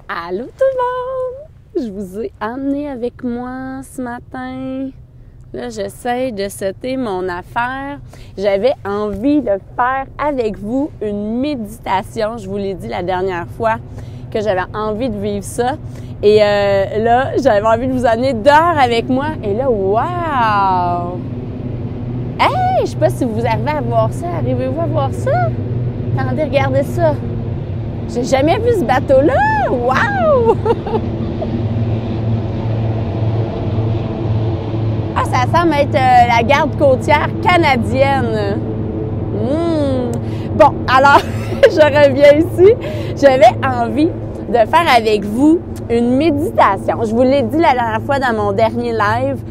Allô tout le monde! Je vous ai emmené avec moi ce matin. Là, j'essaie de setter mon affaire. J'avais envie de faire avec vous une méditation. Je vous l'ai dit la dernière fois que j'avais envie de vivre ça. Et là, j'avais envie de vous amener dehors avec moi. Et là, wow! Hey! Je sais pas si vous arrivez à voir ça. Arrivez-vous à voir ça? Attendez, regardez ça. J'ai jamais vu ce bateau-là! Wow! Ah, ça semble être la garde côtière canadienne. Bon, alors, je reviens ici. J'avais envie de faire avec vous une méditation. Je vous l'ai dit la dernière fois dans mon dernier live,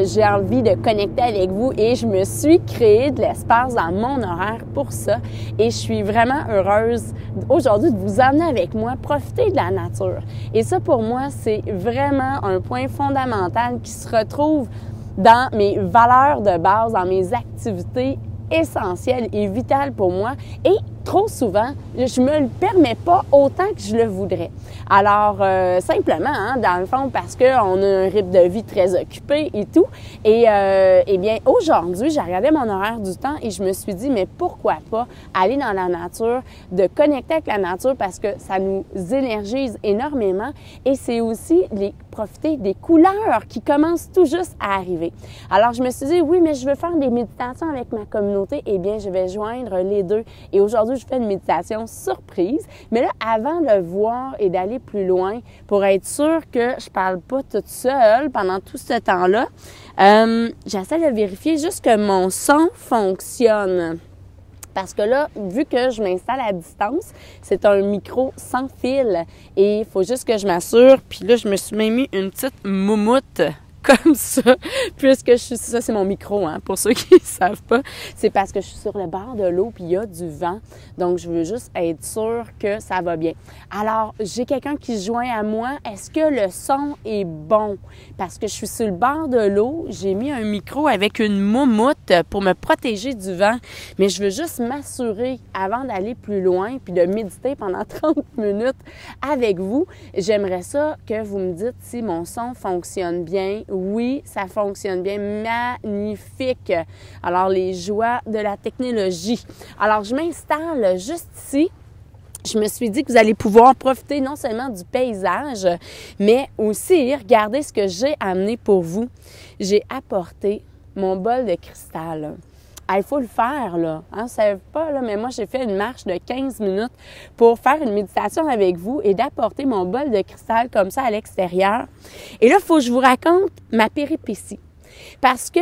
j'ai envie de connecter avec vous et je me suis créé de l'espace dans mon horaire pour ça. Et je suis vraiment heureuse aujourd'hui de vous emmener avec moi, profiter de la nature. Et ça, pour moi, c'est vraiment un point fondamental qui se retrouve dans mes valeurs de base, dans mes activités essentielles et vitales pour moi. Et trop souvent, je me le permets pas autant que je le voudrais. Alors, simplement, dans le fond, parce qu'on a un rythme de vie très occupé et tout. Et bien, aujourd'hui, j'ai regardé mon horaire du temps et je me suis dit, mais pourquoi pas aller dans la nature, de connecter avec la nature parce que ça nous énergise énormément et c'est aussi profiter des couleurs qui commencent tout juste à arriver. Alors, je me suis dit, oui, mais je veux faire des méditations avec ma communauté. Eh bien, je vais joindre les deux. Et aujourd'hui, je fais une méditation surprise. Mais là, avant de voir et d'aller plus loin, pour être sûre que je parle pas toute seule pendant tout ce temps-là, j'essaie de vérifier juste que mon son fonctionne. Parce que là, vu que je m'installe à distance, c'est un micro sans fil et il faut juste que je m'assure. Puis là, je me suis même mis une petite moumoute comme ça, puisque ça c'est mon micro, pour ceux qui ne savent pas. C'est parce que je suis sur le bord de l'eau puis il y a du vent. Donc, je veux juste être sûre que ça va bien. Alors, j'ai quelqu'un qui se joint à moi. Est-ce que le son est bon? Parce que je suis sur le bord de l'eau, j'ai mis un micro avec une moumoute pour me protéger du vent. Mais je veux juste m'assurer, avant d'aller plus loin puis de méditer pendant 30 minutes avec vous, j'aimerais ça que vous me dites si mon son fonctionne bien. Oui, ça fonctionne bien. Magnifique! Alors, les joies de la technologie. Alors, je m'installe juste ici. Je me suis dit que vous allez pouvoir profiter non seulement du paysage, mais aussi regarder ce que j'ai amené pour vous. J'ai apporté mon bol de cristal. Il faut le faire, là. Vous ne savez pas, là, mais moi, j'ai fait une marche de 15 minutes pour faire une méditation avec vous et d'apporter mon bol de cristal comme ça à l'extérieur. Et là, il faut que je vous raconte ma péripétie. Parce que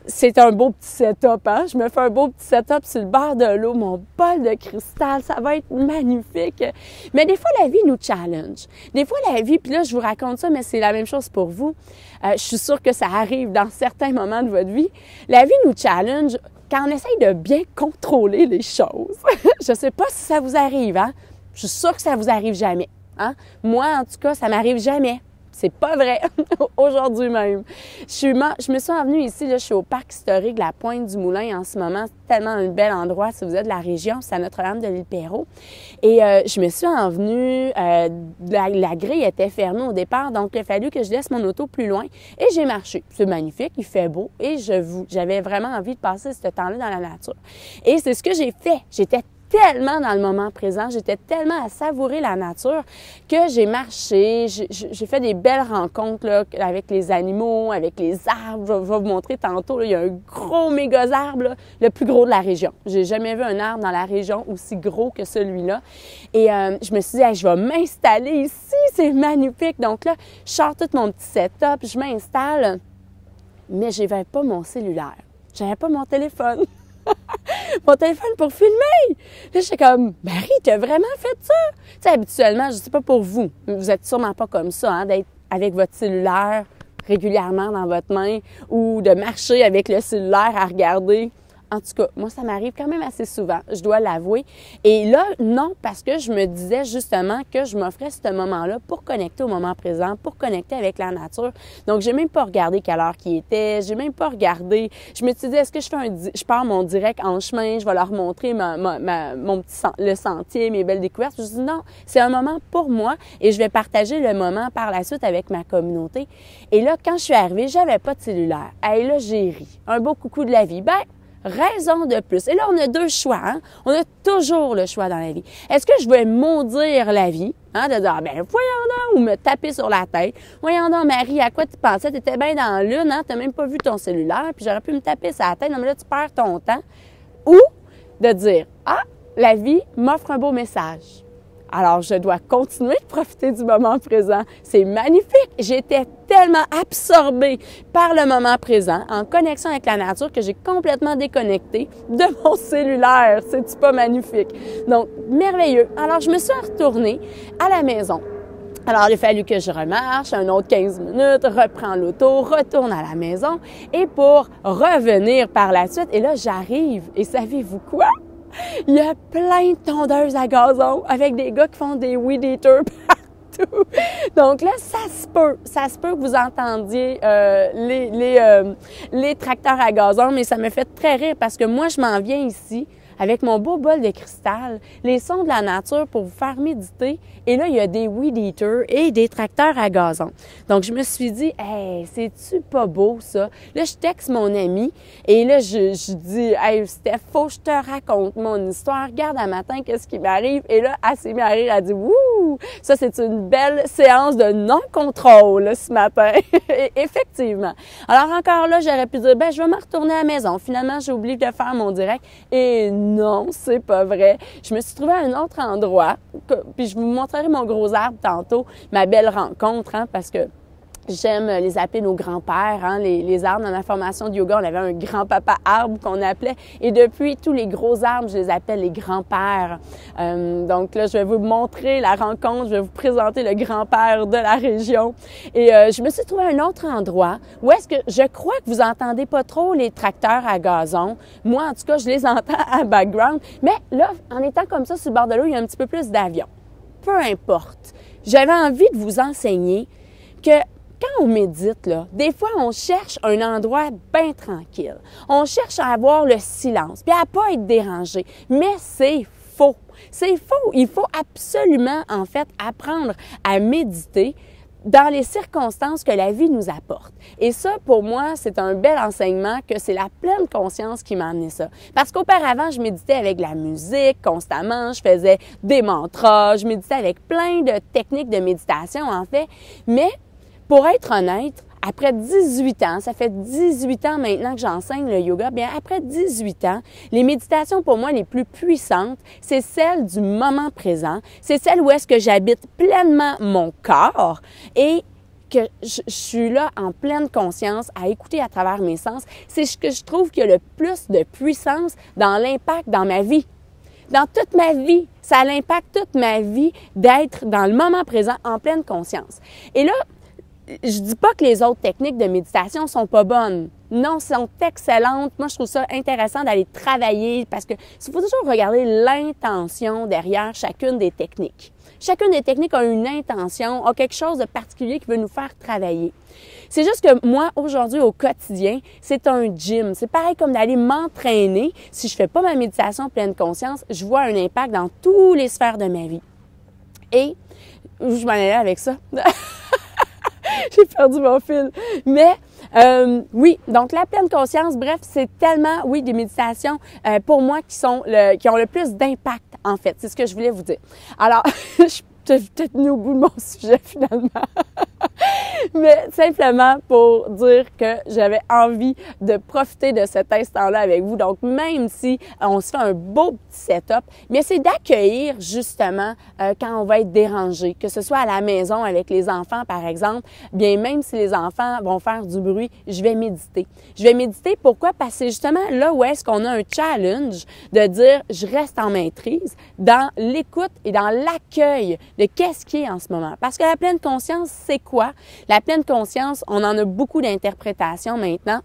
c'est un beau petit setup, Je me fais un beau petit setup sur le bord de l'eau, mon bol de cristal, ça va être magnifique. Mais des fois, la vie nous challenge. Des fois, la vie, puis là, je vous raconte ça, mais c'est la même chose pour vous. Je suis sûre que ça arrive dans certains moments de votre vie. La vie nous challenge quand on essaye de bien contrôler les choses. Je ne sais pas si ça vous arrive, Je suis sûre que ça vous arrive jamais, Moi, en tout cas, ça m'arrive jamais. C'est pas vrai. Aujourd'hui même. Je me suis envenue ici, là, je suis au parc historique de la Pointe-du-Moulin en ce moment. C'est tellement un bel endroit. Si vous êtes de la région, c'est à Notre-Dame de l'Île-Perrot. Et je me suis envenue, la grille était fermée au départ, donc il a fallu que je laisse mon auto plus loin. Et j'ai marché. C'est magnifique, il fait beau. Et j'avais vraiment envie de passer ce temps-là dans la nature. Et c'est ce que j'ai fait. J'étais tellement dans le moment présent, j'étais tellement à savourer la nature que j'ai marché, j'ai fait des belles rencontres là, avec les animaux, avec les arbres. Je vais vous montrer tantôt, là, il y a un gros méga arbre, là, le plus gros de la région. J'ai jamais vu un arbre dans la région aussi gros que celui-là. Et je me suis dit, je vais m'installer ici, c'est magnifique. Donc là, je sors tout mon petit setup, je m'installe, mais je n'avais pas mon cellulaire. J'avais pas mon téléphone. Mon téléphone pour filmer. Là, j'étais comme, Marie, tu as vraiment fait ça? Tu sais, habituellement, je ne sais pas pour vous, vous n'êtes sûrement pas comme ça, d'être avec votre cellulaire régulièrement dans votre main ou de marcher avec le cellulaire à regarder En tout cas, moi, ça m'arrive quand même assez souvent, je dois l'avouer. Et là, non, parce que je me disais justement que je m'offrais ce moment-là pour connecter au moment présent, pour connecter avec la nature. Donc, j'ai même pas regardé quelle heure qu'il était, j'ai même pas regardé. Je me suis dit, est-ce que je pars mon direct en chemin, je vais leur montrer le sentier, mes belles découvertes. Je me suis dit, non, c'est un moment pour moi et je vais partager le moment par la suite avec ma communauté. Et là, quand je suis arrivée, j'avais pas de cellulaire. Et là, j'ai ri. Un beau coucou de la vie. Ben, raison de plus. Et là, on a deux choix. Hein? On a toujours le choix dans la vie. Est-ce que je vais maudire la vie, hein, de dire, ben, voyons donc, ou me taper sur la tête. Voyons donc, Marie, à quoi tu pensais? Tu étais bien dans la lune, hein? Tu n'as même pas vu ton cellulaire, puis j'aurais pu me taper sur la tête. Non, mais là, tu perds ton temps. Ou de dire, ah, la vie m'offre un beau message. Alors, je dois continuer de profiter du moment présent. C'est magnifique. J'étais tellement absorbée par le moment présent, en connexion avec la nature, que j'ai complètement déconnecté de mon cellulaire. C'est-tu pas magnifique? Donc, merveilleux. Alors, je me suis retournée à la maison. Alors, il a fallu que je remarche un autre 15 minutes, reprends l'auto, retourne à la maison et pour revenir par la suite. Et là, j'arrive. Et savez-vous quoi? Il y a plein de tondeuses à gazon avec des gars qui font des weed eaters partout. Donc là, ça se peut que vous entendiez les tracteurs à gazon, mais ça me fait très rire parce que moi, je m'en viens ici avec mon beau bol de cristal, les sons de la nature pour vous faire méditer. Et là, il y a des weed eaters et des tracteurs à gazon. Donc, je me suis dit, hey, c'est-tu pas beau, ça? Là, je texte mon ami et là, je dis, hey, Steph, faut que je te raconte mon histoire. Regarde à matin, qu'est-ce qui m'arrive? Et là, elle s'est mise à rire, elle dit, wouh, ça, c'est une belle séance de non-contrôle ce matin. Et effectivement. Alors, encore là, j'aurais pu dire, ben, je vais me retourner à la maison. Finalement, j'ai oublié de faire mon direct. Et non, c'est pas vrai. Je me suis trouvée à un autre endroit, puis je vous montrerai mon gros arbre tantôt, ma belle rencontre, hein, parce que j'aime les appeler nos grands-pères, hein, les arbres. Dans ma formation de yoga, on avait un grand-papa arbre qu'on appelait. Et depuis, tous les gros arbres, je les appelle les grands-pères. Donc là, je vais vous montrer la rencontre. Je vais vous présenter le grand-père de la région. Et je me suis trouvée à un autre endroit où est-ce que je crois que vous entendez pas trop les tracteurs à gazon. Moi, en tout cas, je les entends à background. Mais là, en étant comme ça sur le bord de l'eau, il y a un petit peu plus d'avions. Peu importe. J'avais envie de vous enseigner que quand on médite, là, des fois, on cherche un endroit bien tranquille. On cherche à avoir le silence, puis à pas être dérangé. Mais c'est faux. C'est faux. Il faut absolument, en fait, apprendre à méditer dans les circonstances que la vie nous apporte. Et ça, pour moi, c'est un bel enseignement que c'est la pleine conscience qui m'a amené ça. Parce qu'auparavant, je méditais avec la musique constamment, je faisais des mantras, je méditais avec plein de techniques de méditation, en fait. Mais pour être honnête, après 18 ans, ça fait 18 ans maintenant que j'enseigne le yoga, bien après 18 ans, les méditations pour moi les plus puissantes, c'est celles du moment présent, c'est celles où est-ce que j'habite pleinement mon corps et que je suis là en pleine conscience à écouter à travers mes sens. C'est ce que je trouve qu'il y a le plus de puissance dans l'impact dans ma vie. Dans toute ma vie, ça impacte toute ma vie d'être dans le moment présent en pleine conscience. Et là, je dis pas que les autres techniques de méditation sont pas bonnes. Non, sont excellentes. Moi, je trouve ça intéressant d'aller travailler parce que il faut toujours regarder l'intention derrière chacune des techniques. Chacune des techniques a une intention, a quelque chose de particulier qui veut nous faire travailler. C'est juste que moi, aujourd'hui, au quotidien, c'est un gym. C'est pareil comme d'aller m'entraîner. Si je fais pas ma méditation pleine conscience, je vois un impact dans toutes les sphères de ma vie. Et je m'en allais avec ça. J'ai perdu mon fil. Mais oui, donc la pleine conscience, bref, c'est tellement, oui, des méditations pour moi qui ont le plus d'impact, en fait. C'est ce que je voulais vous dire. Alors, je suis peut-être venue au bout de mon sujet, finalement. Mais simplement pour dire que j'avais envie de profiter de cet instant-là avec vous. Donc, même si on se fait un beau petit setup, mais c'est d'accueillir justement quand on va être dérangé, que ce soit à la maison avec les enfants, par exemple, bien même si les enfants vont faire du bruit, je vais méditer. Je vais méditer, pourquoi? Parce que c'est justement là où est-ce qu'on a un challenge de dire je reste en maîtrise dans l'écoute et dans l'accueil de qu'est-ce qui est en ce moment. Parce que la pleine conscience, c'est quoi? La pleine conscience, on en a beaucoup d'interprétations maintenant.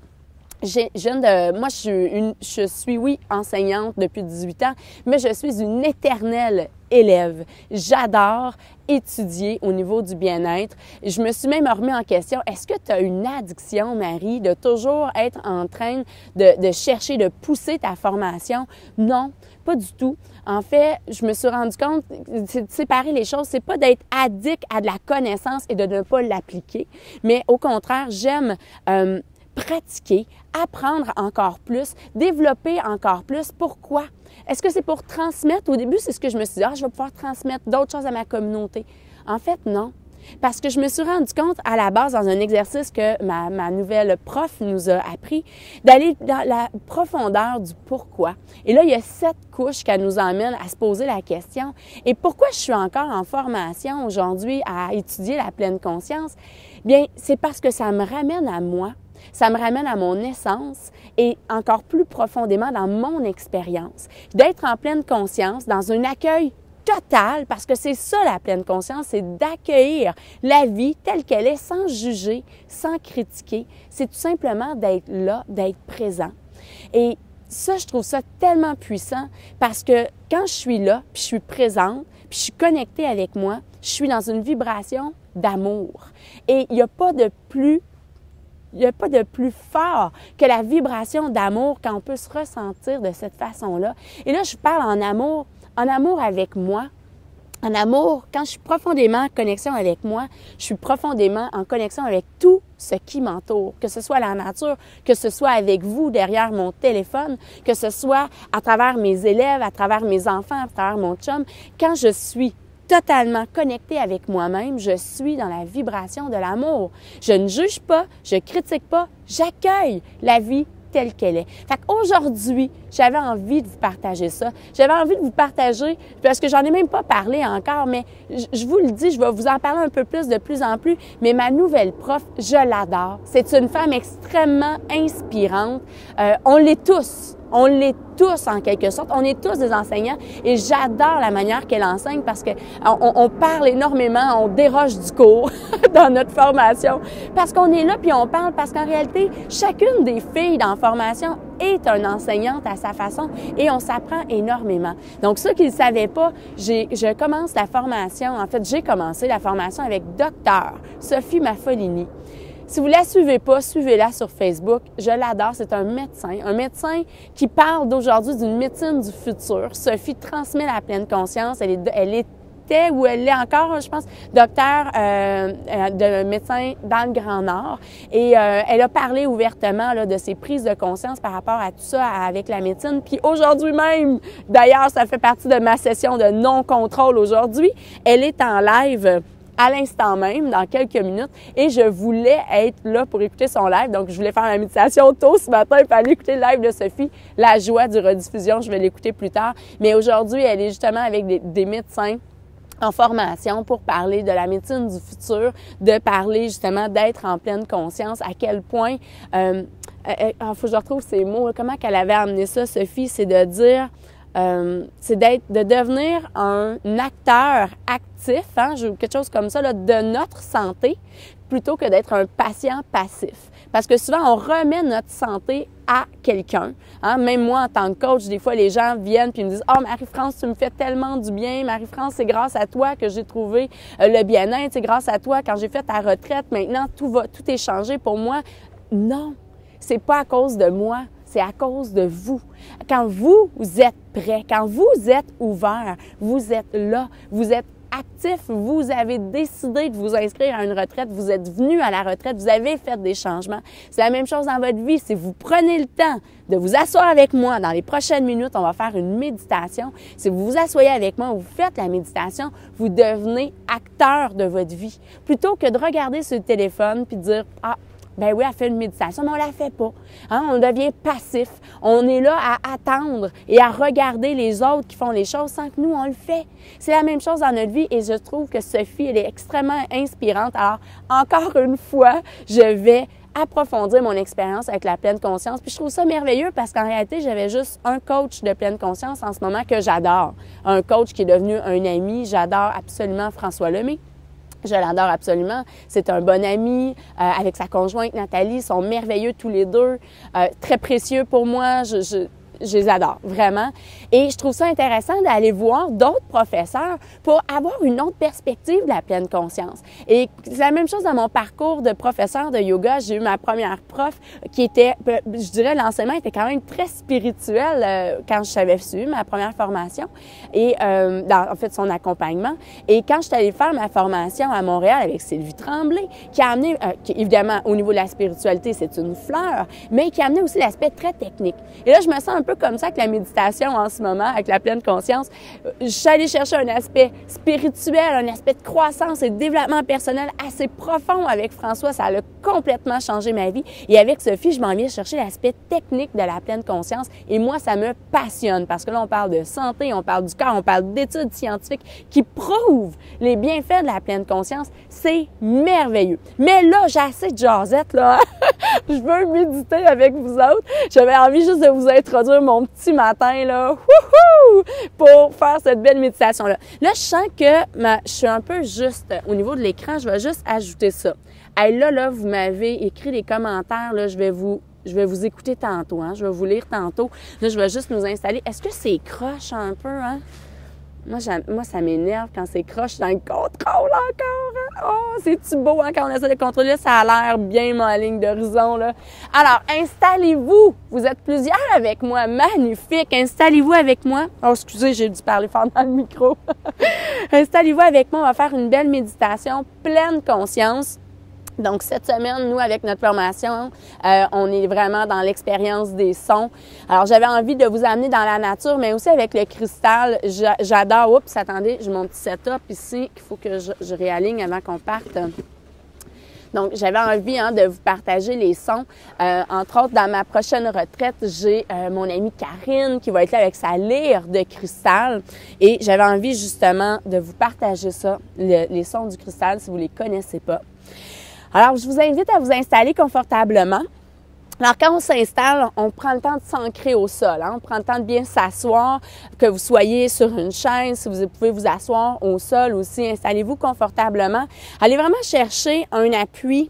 Moi, je suis, oui, enseignante depuis 18 ans, mais je suis une éternelle élève. J'adore étudier au niveau du bien-être. Je me suis même remis en question, est-ce que tu as une addiction, Marie, de toujours être en train de chercher, de pousser ta formation? Non, pas du tout. En fait, je me suis rendu compte, c'est de séparer les choses, c'est pas d'être addict à de la connaissance et de ne pas l'appliquer, mais au contraire, j'aime pratiquer, apprendre encore plus, développer encore plus. Pourquoi? Est-ce que c'est pour transmettre? Au début, c'est ce que je me suis dit, je vais pouvoir transmettre d'autres choses à ma communauté. En fait, non. Parce que je me suis rendu compte à la base, dans un exercice que ma nouvelle prof nous a appris, d'aller dans la profondeur du pourquoi. Et là, il y a 7 couches qui nous emmènent à se poser la question. Et pourquoi je suis encore en formation aujourd'hui à étudier la pleine conscience? Bien, c'est parce que ça me ramène à moi. Ça me ramène à mon essence et encore plus profondément dans mon expérience. D'être en pleine conscience, dans un accueil total, parce que c'est ça la pleine conscience, c'est d'accueillir la vie telle qu'elle est sans juger, sans critiquer. C'est tout simplement d'être là, d'être présent. Et ça, je trouve ça tellement puissant parce que quand je suis là, puis je suis présente, puis je suis connectée avec moi, je suis dans une vibration d'amour. Et il n'y a pas de plus fort que la vibration d'amour quand on peut se ressentir de cette façon-là. Et là, je parle en amour avec moi. En amour, quand je suis profondément en connexion avec moi, je suis profondément en connexion avec tout ce qui m'entoure, que ce soit la nature, que ce soit avec vous derrière mon téléphone, que ce soit à travers mes élèves, à travers mes enfants, à travers mon chum. Quand je suis totalement connectée avec moi-même, je suis dans la vibration de l'amour. Je ne juge pas, je critique pas, j'accueille la vie telle qu'elle est. Fait qu'aujourd'hui, j'avais envie de vous partager ça. J'avais envie de vous partager, parce que j'en ai même pas parlé encore, mais je vous le dis, je vais vous en parler un peu plus de plus en plus, mais ma nouvelle prof, je l'adore. C'est une femme extrêmement inspirante. On l'est tous. On l'est tous en quelque sorte. On est tous des enseignants et j'adore la manière qu'elle enseigne parce qu'on parle énormément, on déroge du cours dans notre formation parce qu'on est là puis on parle parce qu'en réalité, chacune des filles dans la formation est une enseignante à sa façon et on s'apprend énormément. Donc, ceux qui ne le savaient pas, je commence la formation, en fait, j'ai commencé la formation avec Dr. Sophie Maffolini. Si vous ne la suivez pas, suivez-la sur Facebook. Je l'adore. C'est un médecin qui parle d'aujourd'hui d'une médecine du futur. Sophie transmet la pleine conscience. Elle était ou elle est encore, je pense, docteur de médecin dans le Grand Nord. Et elle a parlé ouvertement là, de ses prises de conscience par rapport à tout ça avec la médecine. Puis aujourd'hui même, d'ailleurs, ça fait partie de ma session de non-contrôle aujourd'hui. Elle est en live à l'instant même, dans quelques minutes, et je voulais être là pour écouter son live. Donc, je voulais faire ma méditation tôt ce matin et aller écouter le live de Sophie. La joie du rediffusion, je vais l'écouter plus tard. Mais aujourd'hui, elle est justement avec des médecins en formation pour parler de la médecine du futur, de parler justement d'être en pleine conscience, à quel point, faut que je retrouve ces mots, comment qu'elle avait amené ça, Sophie, c'est de dire, c'est de devenir un acteur actif, quelque chose comme ça, là, de notre santé, plutôt que d'être un patient passif. Parce que souvent, on remet notre santé à quelqu'un. Même moi, en tant que coach, des fois, les gens viennent puis me disent « Oh, Marie-France, tu me fais tellement du bien. Marie-France, c'est grâce à toi que j'ai trouvé le bien-être. C'est grâce à toi, quand j'ai fait ta retraite, maintenant, tout est changé pour moi. » Non, c'est pas à cause de moi. C'est à cause de vous. Quand vous êtes prêt, quand vous êtes ouvert, vous êtes là, vous êtes actif, vous avez décidé de vous inscrire à une retraite, vous êtes venu à la retraite, vous avez fait des changements. C'est la même chose dans votre vie. Si vous prenez le temps de vous asseoir avec moi, dans les prochaines minutes, on va faire une méditation. Si vous vous asseyez avec moi, vous faites la méditation, vous devenez acteur de votre vie. Plutôt que de regarder sur le téléphone puis de dire « Ah, ben oui, elle fait une méditation, mais on la fait pas. On devient passif. On est là à attendre et à regarder les autres qui font les choses sans que nous, on le fait. C'est la même chose dans notre vie et je trouve que Sophie, elle est extrêmement inspirante. Alors, encore une fois, je vais approfondir mon expérience avec la pleine conscience. Puis je trouve ça merveilleux parce qu'en réalité, j'avais juste un coach de pleine conscience en ce moment que j'adore. Un coach qui est devenu un ami. J'adore absolument François Lemay. Je l'adore absolument. C'est un bon ami avec sa conjointe Nathalie. Ils sont merveilleux tous les deux, très précieux pour moi. Je les adore, vraiment. Et je trouve ça intéressant d'aller voir d'autres professeurs pour avoir une autre perspective de la pleine conscience. Et c'est la même chose dans mon parcours de professeur de yoga. J'ai eu ma première prof qui était, je dirais, l'enseignement était quand même très spirituel quand j'avais su ma première formation et en fait son accompagnement. Et quand je suis allée faire ma formation à Montréal avec Sylvie Tremblay, qui a amené, qui, évidemment, au niveau de la spiritualité, c'est une fleur, mais qui a amené aussi l'aspect très technique. Et là, je me sens un peu comme ça avec la méditation en ce moment, avec la pleine conscience. Je suis allée chercher un aspect spirituel, un aspect de croissance et de développement personnel assez profond avec François. Ça a complètement changé ma vie. Et avec Sophie, je m'en viens chercher l'aspect technique de la pleine conscience. Et moi, ça me passionne parce que là, on parle de santé, on parle du corps, on parle d'études scientifiques qui prouvent les bienfaits de la pleine conscience. C'est merveilleux. Mais là, j'ai assez de jasette, là. Je veux méditer avec vous autres. J'avais envie juste de vous introduire mon petit matin, là, wouhou, pour faire cette belle méditation-là. Là, je sens que je suis un peu juste au niveau de l'écran. Je vais juste ajouter ça. Hey, là, vous m'avez écrit des commentaires. Là, je vais vous écouter tantôt. Hein? Je vais vous lire tantôt. Là, je vais juste nous installer. Est-ce que c'est croche un peu, hein? Moi, ça m'énerve quand c'est croche dans le contrôle encore. Hein? Oh, c'est-tu beau hein, quand on essaie de contrôler? Là, ça a l'air bien ma ligne d'horizon, là. Alors, installez-vous. Vous êtes plusieurs avec moi. Magnifique. Installez-vous avec moi. Oh, excusez, j'ai dû parler fort dans le micro. Installez-vous avec moi. On va faire une belle méditation pleine conscience. Donc, cette semaine, nous, avec notre formation, on est vraiment dans l'expérience des sons. Alors, j'avais envie de vous amener dans la nature, mais aussi avec le cristal. J'adore... Oups, attendez, j'ai mon petit setup ici qu'il faut que je réaligne avant qu'on parte. Donc, j'avais envie de vous partager les sons. Entre autres, dans ma prochaine retraite, j'ai mon amie Karine qui va être là avec sa lyre de cristal. Et j'avais envie justement de vous partager ça, les sons du cristal, si vous ne les connaissez pas. Alors, je vous invite à vous installer confortablement. Alors, quand on s'installe, on prend le temps de s'ancrer au sol. Hein? On prend le temps de bien s'asseoir, que vous soyez sur une chaise, si vous pouvez vous asseoir au sol aussi. Installez-vous confortablement. Allez vraiment chercher un appui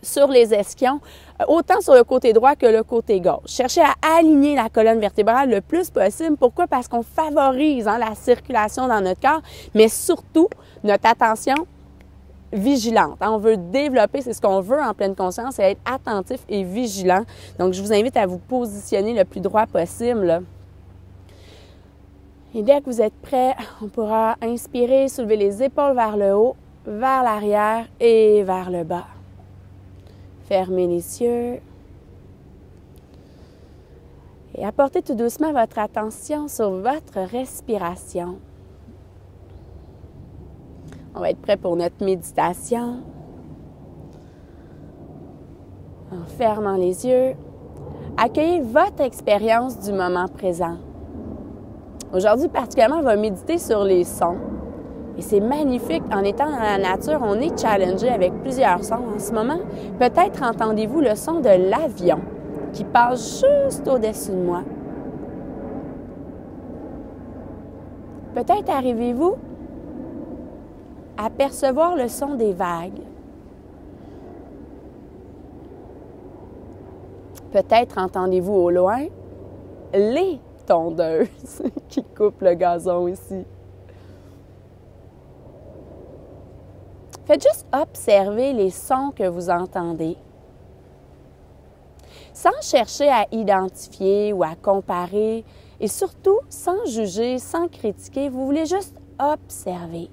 sur les ischions, autant sur le côté droit que le côté gauche. Cherchez à aligner la colonne vertébrale le plus possible. Pourquoi? Parce qu'on favorise la circulation dans notre corps, mais surtout, notre attention vigilante. On veut développer, c'est ce qu'on veut en pleine conscience, c'est être attentif et vigilant. Donc, je vous invite à vous positionner le plus droit possible. Là. Et dès que vous êtes prêt, on pourra inspirer, soulever les épaules vers le haut, vers l'arrière et vers le bas. Fermez les yeux. Et apportez tout doucement votre attention sur votre respiration. On va être prêt pour notre méditation. En fermant les yeux, accueillez votre expérience du moment présent. Aujourd'hui, particulièrement, on va méditer sur les sons. Et c'est magnifique. En étant dans la nature, on est challengé avec plusieurs sons en ce moment. Peut-être entendez-vous le son de l'avion qui passe juste au-dessus de moi. Peut-être arrivez-vous à percevoir le son des vagues. Peut-être entendez-vous au loin les tondeuses qui coupent le gazon ici. Faites juste observer les sons que vous entendez, sans chercher à identifier ou à comparer, et surtout sans juger, sans critiquer. Vous voulez juste observer.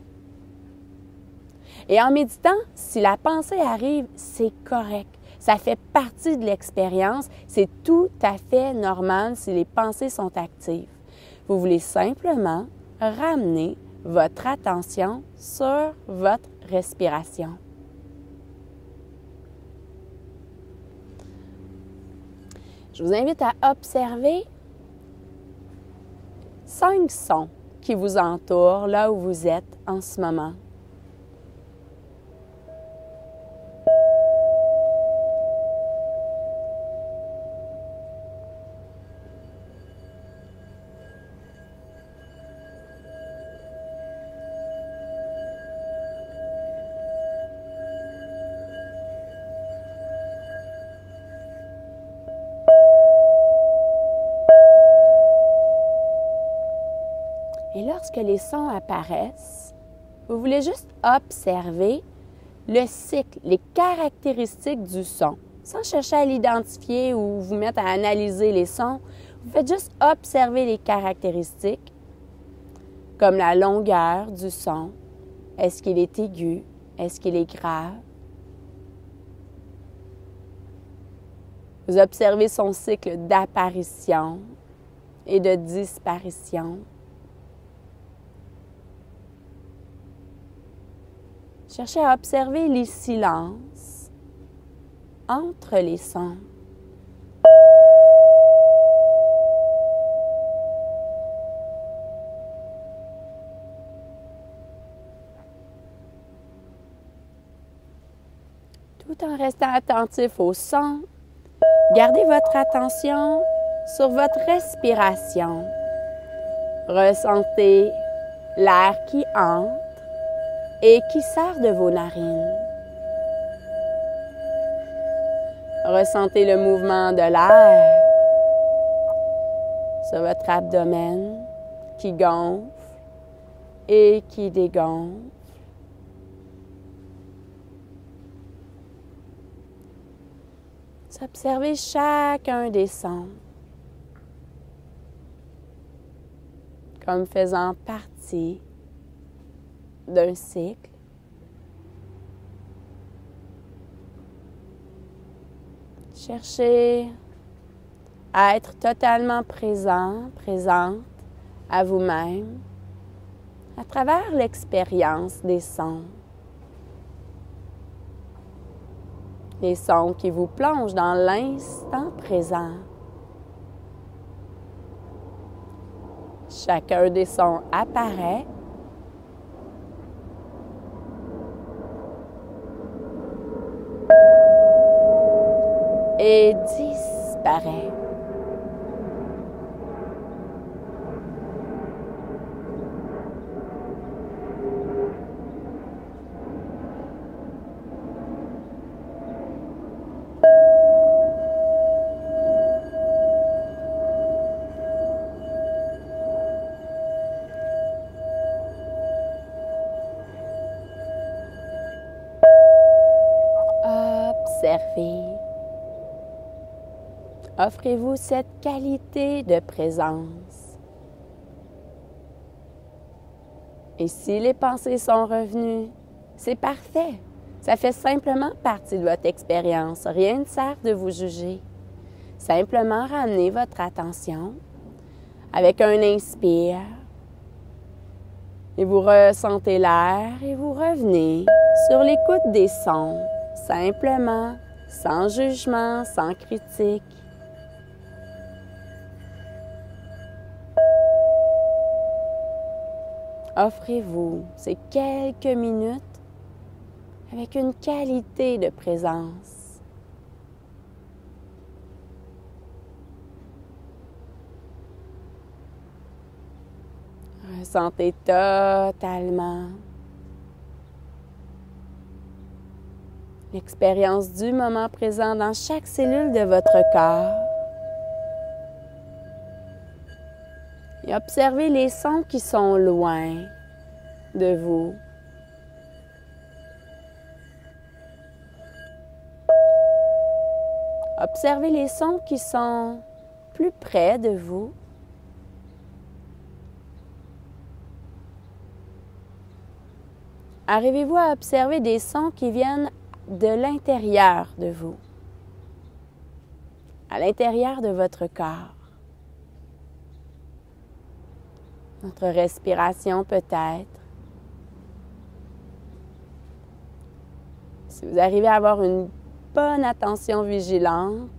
Et en méditant, si la pensée arrive, c'est correct. Ça fait partie de l'expérience. C'est tout à fait normal si les pensées sont actives. Vous voulez simplement ramener votre attention sur votre respiration. Je vous invite à observer 5 sons qui vous entourent là où vous êtes en ce moment. lorsque les sons apparaissent, vous voulez juste observer le cycle, les caractéristiques du son. Sans chercher à l'identifier ou vous mettre à analyser les sons, vous faites juste observer les caractéristiques, comme la longueur du son. Est-ce qu'il est aigu? Est-ce qu'il est grave? Vous observez son cycle d'apparition et de disparition. Cherchez à observer les silences entre les sons. Tout en restant attentif au son, gardez votre attention sur votre respiration. Ressentez l'air qui entre et qui sort de vos narines. Ressentez le mouvement de l'air sur votre abdomen qui gonfle et qui dégonfle. Observez chacun des sons comme faisant partie d'un cycle. Cherchez à être totalement présent, présente à vous-même à travers l'expérience des sons. Les sons qui vous plongent dans l'instant présent. Chacun des sons apparaît et disparaît. Observez. Offrez-vous cette qualité de présence. Et si les pensées sont revenues, c'est parfait. Ça fait simplement partie de votre expérience. Rien ne sert de vous juger. Simplement ramenez votre attention avec un inspire et vous ressentez l'air et vous revenez sur l'écoute des sons. Simplement, sans jugement, sans critique. Offrez-vous ces quelques minutes avec une qualité de présence. Ressentez totalement l'expérience du moment présent dans chaque cellule de votre corps. Et observez les sons qui sont loin de vous. Observez les sons qui sont plus près de vous. Arrivez-vous à observer des sons qui viennent de l'intérieur de vous, à l'intérieur de votre corps? Notre respiration peut-être. Si vous arrivez à avoir une bonne attention vigilante,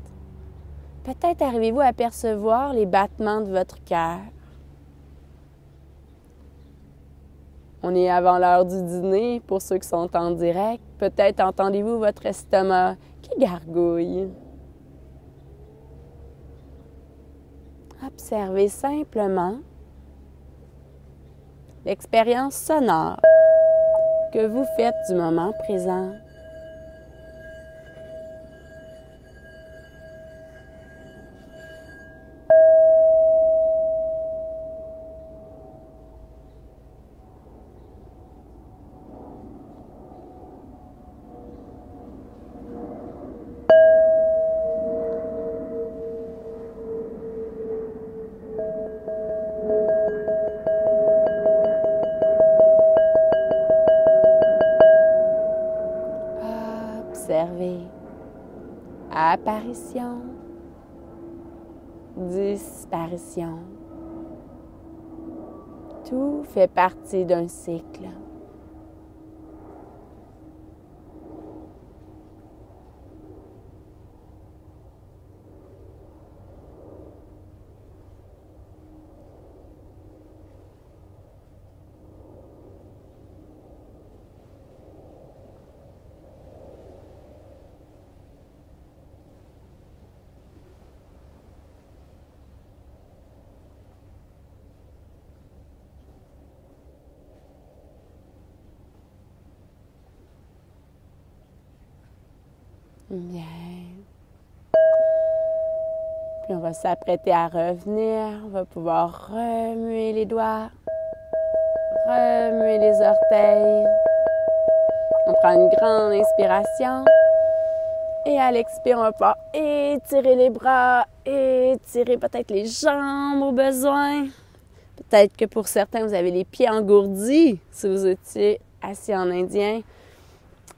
peut-être arrivez-vous à percevoir les battements de votre cœur. On est avant l'heure du dîner pour ceux qui sont en direct. Peut-être entendez-vous votre estomac qui gargouille. Observez simplement l'expérience sonore que vous faites du moment présent. observer. Apparition, disparition. Tout fait partie d'un cycle. Bien. Puis on va s'apprêter à revenir. On va pouvoir remuer les doigts, remuer les orteils. On prend une grande inspiration. Et à l'expire, on va pouvoir étirer les bras, étirer peut-être les jambes au besoin. Peut-être que pour certains, vous avez les pieds engourdis si vous étiez assis en indien.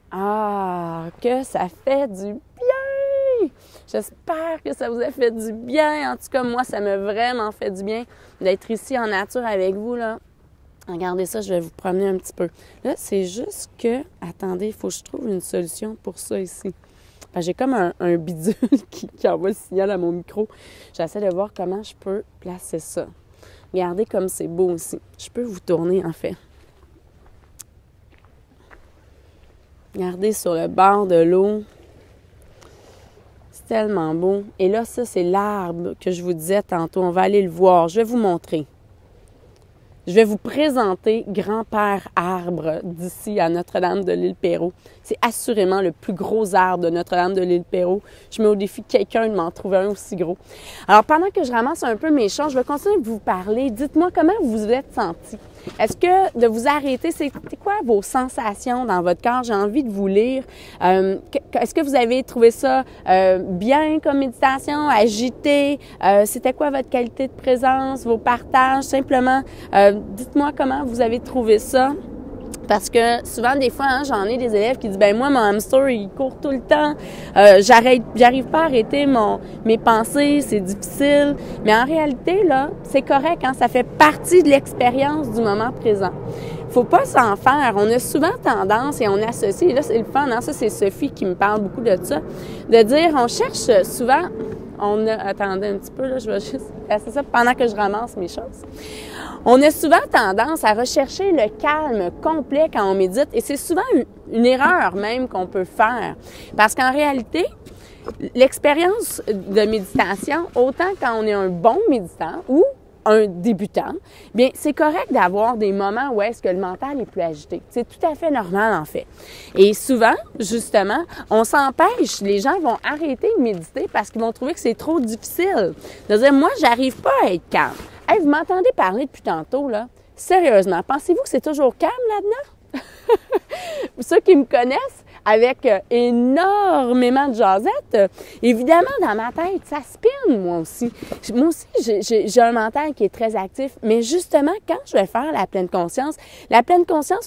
Ah, que ça fait du bien! J'espère que ça vous a fait du bien. En tout cas, moi, ça m'a vraiment fait du bien d'être ici en nature avec vous, là. Regardez ça, je vais vous promener un petit peu. Là, c'est juste que... Attendez, il faut que je trouve une solution pour ça ici. J'ai comme un bidule qui envoie le signal à mon micro. J'essaie de voir comment je peux placer ça. Regardez comme c'est beau aussi. Je peux vous tourner, en fait. Regardez sur le bord de l'eau. C'est tellement beau. Et là, ça, c'est l'arbre que je vous disais tantôt. On va aller le voir. Je vais vous montrer. Je vais vous présenter Grand-Père Arbre d'ici à Notre-Dame de l'Île-Perrot. C'est assurément le plus gros arbre de Notre-Dame de l'Île-Perrot. Je mets au défi quelqu'un de m'en trouver un aussi gros. Alors, pendant que je ramasse un peu mes choses, je vais continuer de vous parler. Dites-moi comment vous vous êtes sentis. Est-ce que de vous arrêter, c'est quoi vos sensations dans votre corps? J'ai envie de vous lire. Est-ce que vous avez trouvé ça bien comme méditation, agité? C'était quoi votre qualité de présence, vos partages? Simplement, dites-moi comment vous avez trouvé ça. Parce que souvent, des fois, hein, j'en ai des élèves qui disent « ben moi, mon hamster, il court tout le temps. J'arrive pas à arrêter mes pensées, c'est difficile. » Mais en réalité, là, c'est correct, hein, ça fait partie de l'expérience du moment présent. Faut pas s'en faire. On a souvent tendance, et on associe, et là, c'est le fun, hein, ça, c'est Sophie qui me parle beaucoup de ça, de dire, on cherche souvent... Attendez un petit peu, là, je vais juste passer ça pendant que je ramasse mes choses. On a souvent tendance à rechercher le calme complet quand on médite et c'est souvent une erreur même qu'on peut faire. Parce qu'en réalité, l'expérience de méditation, autant quand on est un bon méditant ou un débutant, bien, c'est correct d'avoir des moments où est-ce que le mental est plus agité. C'est tout à fait normal, en fait. Et souvent, justement, on s'empêche, les gens vont arrêter de méditer parce qu'ils vont trouver que c'est trop difficile. De dire, moi, j'arrive pas à être calme. Hey, vous m'entendez parler depuis tantôt, là? Sérieusement, pensez-vous que c'est toujours calme là-dedans? Ceux qui me connaissent, avec énormément de jasettes, évidemment, dans ma tête, ça spinne, moi aussi. Moi aussi, j'ai un mental qui est très actif, mais justement, quand je vais faire la pleine conscience,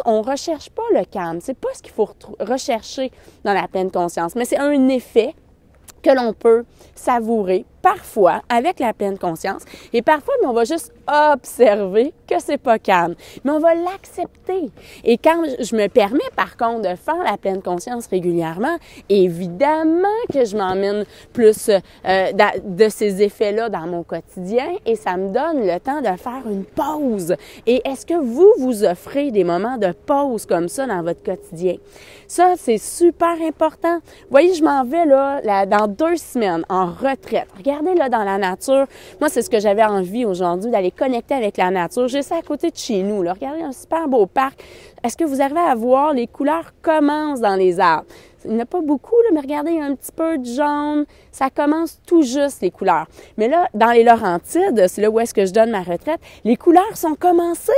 on recherche pas le calme. C'est pas ce qu'il faut rechercher dans la pleine conscience, mais c'est un effet que l'on peut savourer parfois avec la pleine conscience et parfois on va juste observer que c'est pas calme, mais on va l'accepter. Et quand je me permets par contre de faire la pleine conscience régulièrement, évidemment que je m'emmène plus de ces effets-là dans mon quotidien et ça me donne le temps de faire une pause. Et est-ce que vous offrez des moments de pause comme ça dans votre quotidien? Ça, c'est super important. Vous voyez, je m'en vais là dans 2 semaines en retraite. Regardez là dans la nature. Moi, c'est ce que j'avais envie aujourd'hui, d'aller connecter avec la nature. J'ai ça à côté de chez nous. Là. Regardez un super beau parc. Est-ce que vous arrivez à voir les couleurs commencent dans les arbres? Il n'y en a pas beaucoup, là, mais regardez, il y a un petit peu de jaune. Ça commence tout juste, les couleurs. Mais là, dans les Laurentides, c'est là où est-ce que je donne ma retraite, les couleurs sont commencées.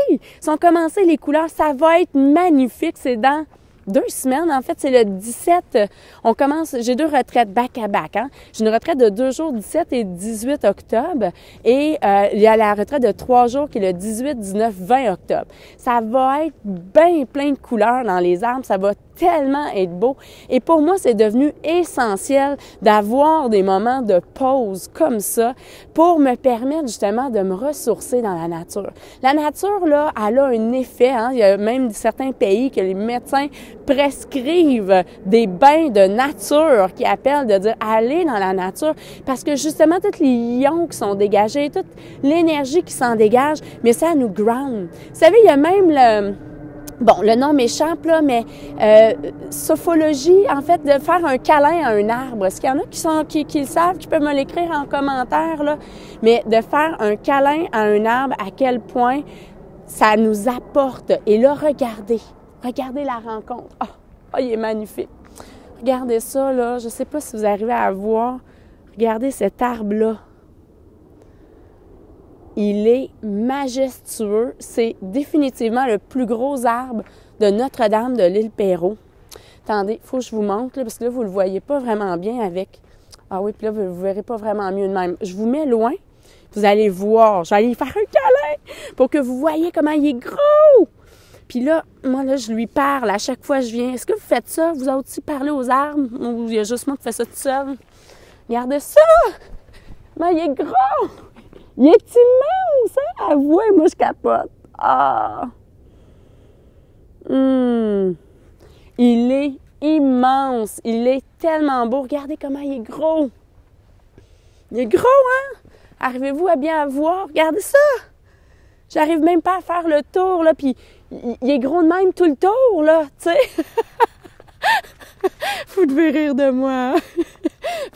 Les couleurs. Ça va être magnifique. C'est dans 2 semaines, en fait, c'est le 17. On commence, j'ai 2 retraites back-à-back. Hein? J'ai une retraite de 2 jours, 17 et 18 octobre. Et il y a la retraite de 3 jours qui est le 18, 19, 20 octobre. Ça va être bien plein de couleurs dans les arbres. Ça va tellement être beau. Et pour moi, c'est devenu essentiel d'avoir des moments de pause comme ça pour me permettre justement de me ressourcer dans la nature. La nature, là, elle a un effet. Hein? Il y a même certains pays que les médecins prescrivent des bains de nature qui appellent de dire aller dans la nature parce que justement, tous les ions qui sont dégagés, toute l'énergie qui s'en dégage, mais ça nous ground. Vous savez, il y a même le nom m'échappe, là, mais sophologie, en fait, de faire un câlin à un arbre. Est-ce qu'il y en a qui le savent, qui peuvent me l'écrire en commentaire, là? Mais de faire un câlin à un arbre, à quel point ça nous apporte. Et là, regardez la rencontre. Oh, il est magnifique. Regardez ça, là. Je ne sais pas si vous arrivez à voir. Regardez cet arbre-là. Il est majestueux. C'est définitivement le plus gros arbre de Notre-Dame de l'île Perrot. Attendez, il faut que je vous montre, là, parce que là, vous ne le voyez pas vraiment bien avec... Ah oui, puis là, vous ne verrez pas vraiment mieux de même. Je vous mets loin, vous allez voir. Je vais aller y faire un câlin pour que vous voyez comment il est gros. Puis là, moi, là, je lui parle à chaque fois que je viens. Est-ce que vous faites ça? Vous autres aussi parlez aux arbres? Ou il y a juste moi qui fais ça tout seul? Regardez ça! Mais il est gros! Il est immense, hein? Avouez, moi, je capote. Ah! Il est immense. Il est tellement beau. Regardez comment il est gros. Il est gros, hein? Arrivez-vous à bien voir? Regardez ça! J'arrive même pas à faire le tour, là, puis il est gros de même tout le tour, là, tu sais. Vous devez rire de moi.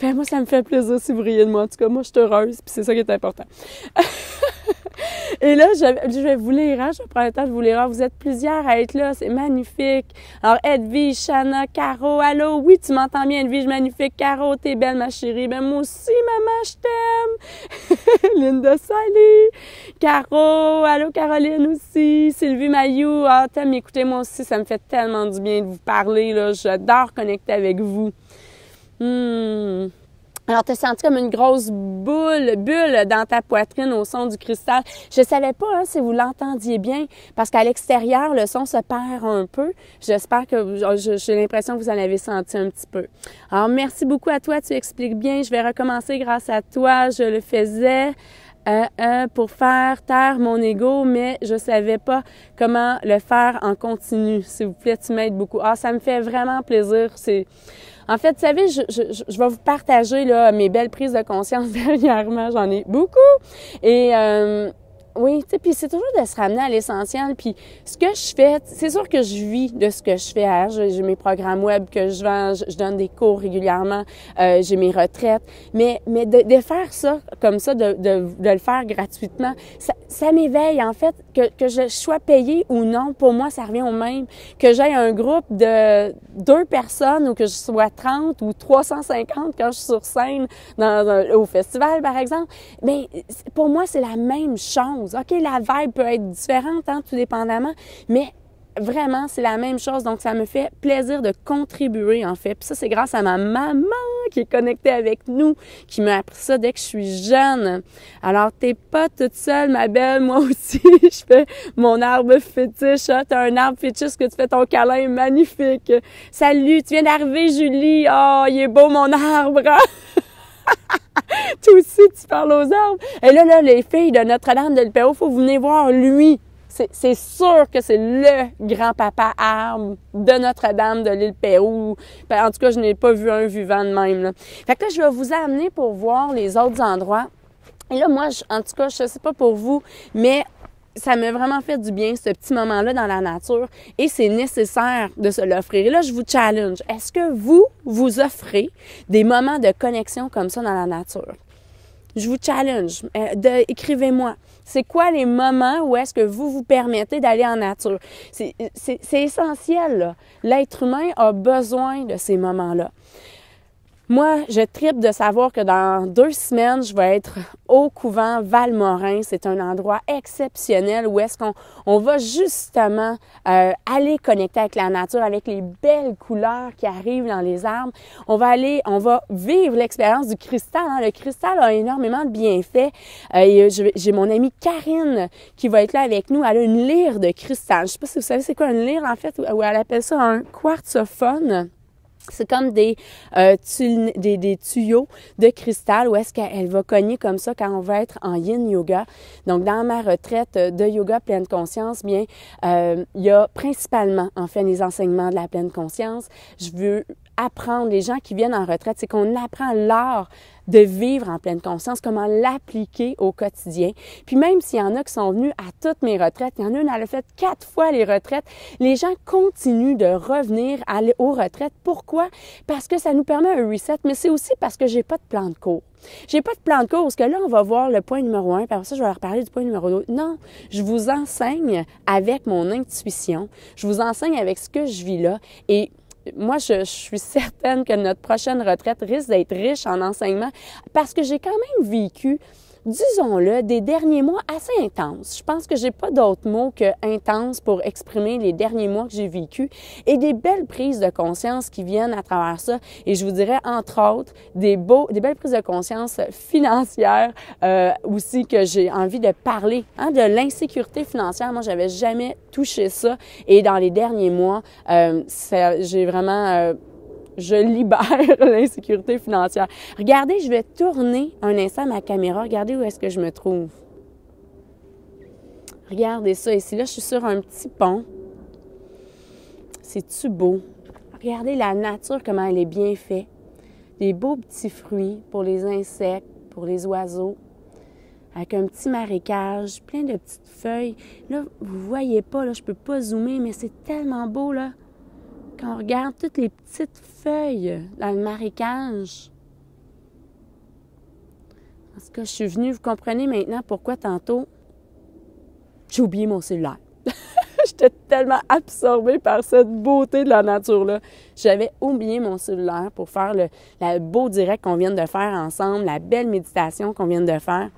Ben, moi, ça me fait plaisir si vous riez de moi. En tout cas, moi, je suis heureuse, puis c'est ça qui est important. Et là, je vais vous lire, hein? Je vais prendre le temps de vous lire. Vous êtes plusieurs à être là, c'est magnifique. Alors, Edwige, Shanna, Caro, allô? Oui, tu m'entends bien, Edwige, magnifique. Caro, t'es belle, ma chérie. Ben, moi aussi, maman, je t'aime. Linda, salut. Caro, allô, Caroline aussi. Sylvie Mayou, t'aimes m'écouter, moi aussi, ça me fait tellement du bien de vous parler, là. J'adore connecter avec vous. Alors, tu as senti comme une grosse bulle dans ta poitrine au son du cristal. Je savais pas si vous l'entendiez bien, parce qu'à l'extérieur, le son se perd un peu. J'espère que j'ai l'impression que vous en avez senti un petit peu. Alors, merci beaucoup à toi, tu expliques bien. Je vais recommencer grâce à toi. Je le faisais pour faire taire mon ego, mais je savais pas comment le faire en continu. S'il vous plaît, tu m'aides beaucoup. Ça me fait vraiment plaisir. En fait, vous savez, je vais vous partager là, mes belles prises de conscience dernièrement. J'en ai beaucoup. Et oui, tu sais, puis c'est toujours de se ramener à l'essentiel. Puis ce que je fais, c'est sûr que je vis de ce que je fais. Hein? J'ai mes programmes web que je vends, je donne des cours régulièrement, j'ai mes retraites. Mais de faire ça comme ça, de le faire gratuitement, ça m'éveille en fait, que je sois payée ou non. Pour moi, ça revient au même. Que j'aie un groupe de 2 personnes ou que je sois 30 ou 350 quand je suis sur scène au festival, par exemple. Bien, pour moi, c'est la même chose. OK, la vibe peut être différente, hein, tout dépendamment, mais vraiment, c'est la même chose. Donc, ça me fait plaisir de contribuer, en fait. Puis ça, c'est grâce à ma maman qui est connectée avec nous, qui m'a appris ça dès que je suis jeune. Alors, t'es pas toute seule, ma belle. Moi aussi, je fais mon arbre fétiche. Hein? T'as un arbre fétiche que tu fais ton câlin magnifique. Salut, tu viens d'arriver, Julie. Oh, il est beau, mon arbre. Toi aussi, tu parles aux arbres. Et là, les filles de Notre-Dame de l'île Perrot, il faut venir voir lui. C'est sûr que c'est le grand-papa arbre de Notre-Dame de l'île Perrot. En tout cas, je n'ai pas vu un vivant de même. Là. Fait que là, je vais vous amener pour voir les autres endroits. Et là, moi, en tout cas, je ne sais pas pour vous, mais ça m'a vraiment fait du bien, ce petit moment-là dans la nature. Et c'est nécessaire de se l'offrir. Et là, je vous challenge. Est-ce que vous offrez des moments de connexion comme ça dans la nature? Je vous challenge. Écrivez-moi. C'est quoi les moments où est-ce que vous vous permettez d'aller en nature? C'est essentiel, là. L'être humain a besoin de ces moments-là. Moi, je tripe de savoir que dans 2 semaines, je vais être au couvent Valmorin. C'est un endroit exceptionnel où est-ce qu'on va justement aller connecter avec la nature, avec les belles couleurs qui arrivent dans les arbres. On va vivre l'expérience du cristal. Hein. Le cristal a énormément de bienfaits. J'ai mon amie Karine qui va être là avec nous. Elle a une lyre de cristal. Je ne sais pas si vous savez c'est quoi une lyre en fait, ou elle appelle ça un quartzophone. C'est comme des tuyaux de cristal où est-ce qu'elle va cogner comme ça quand on va être en yin yoga. Donc, dans ma retraite de yoga pleine conscience, bien, il y a principalement, en fait, les enseignements de la pleine conscience. Je veux apprendre, les gens qui viennent en retraite, c'est qu'on apprend l'art de vivre en pleine conscience, comment l'appliquer au quotidien. Puis même s'il y en a qui sont venus à toutes mes retraites, il y en a une, elle a fait 4 fois les retraites, les gens continuent de revenir aux retraites. Pourquoi? Parce que ça nous permet un reset, mais c'est aussi parce que j'ai pas de plan de cours. J'ai pas de plan de cours, parce que là, on va voir le point numéro 1, puis après ça, je vais leur parler du point numéro 2. Non, je vous enseigne avec mon intuition, je vous enseigne avec ce que je vis là, et moi, je suis certaine que notre prochaine retraite risque d'être riche en enseignement parce que j'ai quand même vécu, disons-le, des derniers mois assez intenses. Je pense que j'ai pas d'autres mots que intense pour exprimer les derniers mois que j'ai vécu et des belles prises de conscience qui viennent à travers ça. Et je vous dirais, entre autres, des belles prises de conscience financières aussi que j'ai envie de parler, hein, de l'insécurité financière. Moi, j'avais jamais touché ça et dans les derniers mois, j'ai vraiment... je libère l'insécurité financière. Regardez, je vais tourner un instant ma caméra. Regardez où est-ce que je me trouve. Regardez ça. Ici, là, je suis sur un petit pont. C'est-tu beau? Regardez la nature, comment elle est bien faite. Des beaux petits fruits pour les insectes, pour les oiseaux. Avec un petit marécage, plein de petites feuilles. Là, vous voyez pas, là, je peux pas zoomer, mais c'est tellement beau, là. Quand on regarde toutes les petites feuilles dans le marécage. En tout cas, je suis venue, vous comprenez maintenant pourquoi tantôt, j'ai oublié mon cellulaire. J'étais tellement absorbée par cette beauté de la nature-là. J'avais oublié mon cellulaire pour faire le beau direct qu'on vient de faire ensemble, la belle méditation qu'on vient de faire.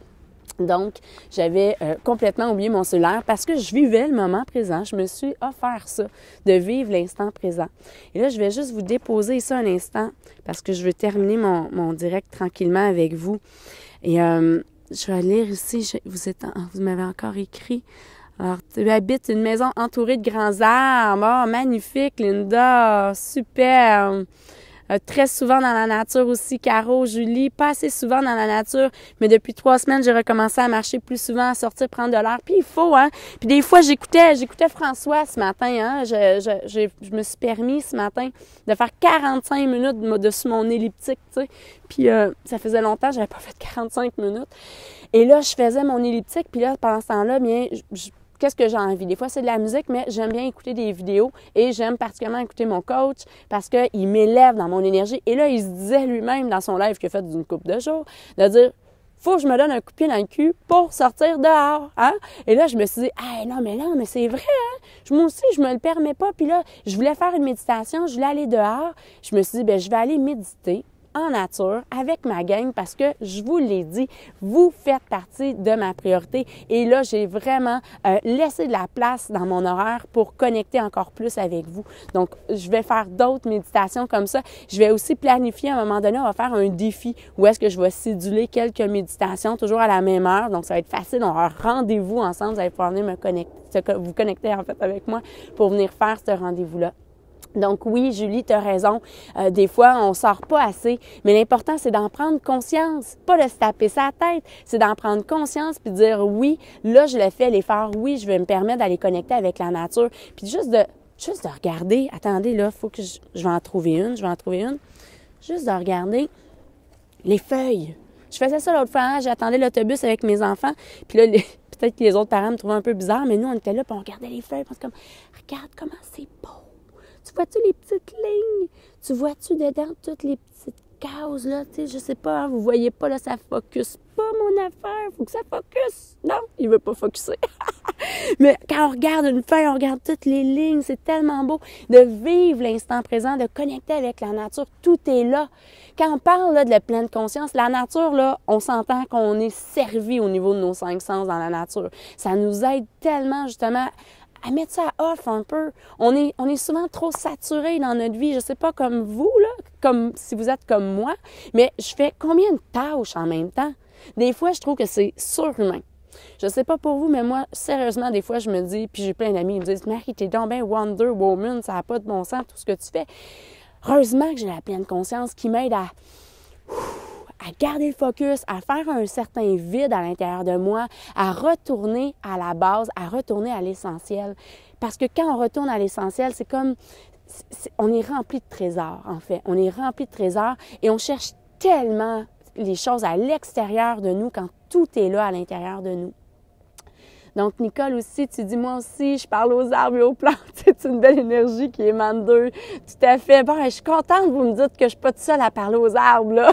Donc, j'avais complètement oublié mon cellulaire parce que je vivais le moment présent. Je me suis offert ça, de vivre l'instant présent. Et là, je vais juste vous déposer ça un instant parce que je veux terminer mon direct tranquillement avec vous. Et je vais lire ici, vous m'avez encore écrit. Alors, tu habites une maison entourée de grands arbres. Oh, magnifique, Linda! Super! Très souvent dans la nature aussi, Caro, Julie, pas assez souvent dans la nature, mais depuis 3 semaines, j'ai recommencé à marcher plus souvent, à sortir, prendre de l'air. Puis il faut, hein. Puis des fois, j'écoutais François ce matin, hein. Je me suis permis ce matin de faire 45 minutes de mon elliptique, tu sais. Puis ça faisait longtemps, j'avais pas fait 45 minutes. Et là, je faisais mon elliptique, puis là, pendant ce temps-là, bien, qu'est-ce que j'ai envie? Des fois, c'est de la musique, mais j'aime bien écouter des vidéos et j'aime particulièrement écouter mon coach parce qu'il m'élève dans mon énergie. Et là, il se disait lui-même dans son live qu'il a fait d'une couple de jours, de dire « Faut que je me donne un coup de pied dans le cul pour sortir dehors. » Hein? Et là, je me suis dit « Ah non, mais c'est vrai, hein? Moi aussi, je me le permets pas. » Puis là, je voulais faire une méditation, je voulais aller dehors. Je me suis dit « Ben, je vais aller méditer en nature avec ma gang parce que je vous l'ai dit, vous faites partie de ma priorité. Et là, j'ai vraiment laissé de la place dans mon horaire pour connecter encore plus avec vous. Donc, je vais faire d'autres méditations comme ça. Je vais aussi planifier à un moment donné, on va faire un défi où est-ce que je vais céduler quelques méditations toujours à la même heure. Donc, ça va être facile. On aura un rendez-vous ensemble. Vous allez pouvoir venir vous connecter en fait avec moi pour venir faire ce rendez-vous-là. Donc oui, Julie, tu as raison. Des fois, on sort pas assez, mais l'important, c'est d'en prendre conscience, pas de se taper sa tête. C'est d'en prendre conscience puis de dire oui, là, je le fais l'effort. Oui, je vais me permettre d'aller connecter avec la nature. Puis juste de regarder. Attendez, là, faut que je vais en trouver une. Juste de regarder les feuilles. Je faisais ça l'autre fois, hein, j'attendais l'autobus avec mes enfants. Puis là, peut-être que les autres parents me trouvaient un peu bizarre, mais nous, on était là, puis on regardait les feuilles. Puis on était comme, regarde comment c'est beau. Tu vois-tu les petites lignes? Tu vois-tu dedans toutes les petites focus, là, tu sais, je sais pas, vous voyez pas, là, ça focus pas mon affaire, faut que ça focus. Non, il veut pas focuser. Mais quand on regarde une feuille, on regarde toutes les lignes, c'est tellement beau de vivre l'instant présent, de connecter avec la nature, tout est là. Quand on parle là, de la pleine conscience, la nature, là, on s'entend qu'on est servi au niveau de nos 5 sens dans la nature. Ça nous aide tellement, justement, à mettre ça off un peu. On est souvent trop saturé dans notre vie. Je sais pas comme vous, là, comme si vous êtes comme moi, mais je fais combien de tâches en même temps? Des fois, je trouve que c'est surhumain. Je sais pas pour vous, mais moi, sérieusement, des fois, je me dis, puis j'ai plein d'amis qui me disent « Marie, t'es donc bien Wonder Woman, ça n'a pas de bon sens, tout ce que tu fais. » Heureusement que j'ai la pleine conscience qui m'aide à garder le focus, à faire un certain vide à l'intérieur de moi, à retourner à la base, à retourner à l'essentiel. Parce que quand on retourne à l'essentiel, c'est comme, on est rempli de trésors, en fait. On est rempli de trésors et on cherche tellement les choses à l'extérieur de nous quand tout est là à l'intérieur de nous. Donc, Nicole aussi, tu dis, moi aussi, je parle aux arbres et aux plantes. C'est une belle énergie qui émane d'eux. Tout à fait. Bon, je suis contente que vous me dites que je ne suis pas toute seule à parler aux arbres, là.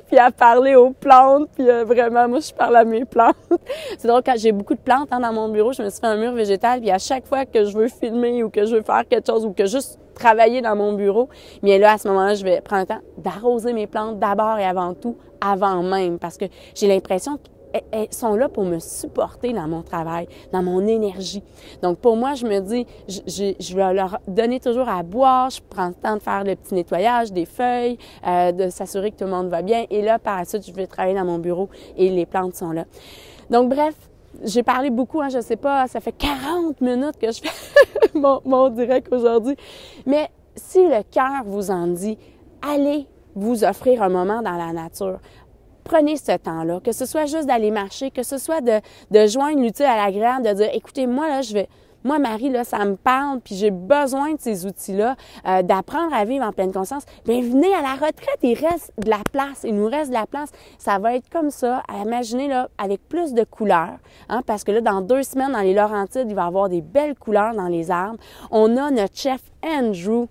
Puis à parler aux plantes, puis vraiment, moi, je parle à mes plantes. C'est drôle, quand j'ai beaucoup de plantes dans mon bureau, je me suis fait un mur végétal, puis à chaque fois que je veux filmer ou que je veux faire quelque chose ou que juste travailler dans mon bureau, bien là, à ce moment-là, je vais prendre le temps d'arroser mes plantes d'abord et avant tout, avant même, parce que j'ai l'impression qu'elles sont là pour me supporter dans mon travail, dans mon énergie. Donc, pour moi, je me dis, je vais leur donner toujours à boire, je prends le temps de faire le petit nettoyage des feuilles, de s'assurer que tout le monde va bien. Et là, par la suite, je vais travailler dans mon bureau et les plantes sont là. Donc, bref, j'ai parlé beaucoup, je sais pas, ça fait 40 minutes que je fais mon direct aujourd'hui. Mais si le cœur vous en dit, allez vous offrir un moment dans la nature. Prenez ce temps-là, que ce soit juste d'aller marcher, que ce soit de joindre l'utile à l'agréable, de dire, écoutez, moi, là, moi, Marie, là, ça me parle, puis j'ai besoin de ces outils-là, d'apprendre à vivre en pleine conscience. Bien, venez à la retraite, il reste de la place, il nous reste de la place. Ça va être comme ça, à imaginer, là, avec plus de couleurs, parce que là, dans 2 semaines, dans les Laurentides, il va y avoir des belles couleurs dans les arbres. On a notre chef Andrew.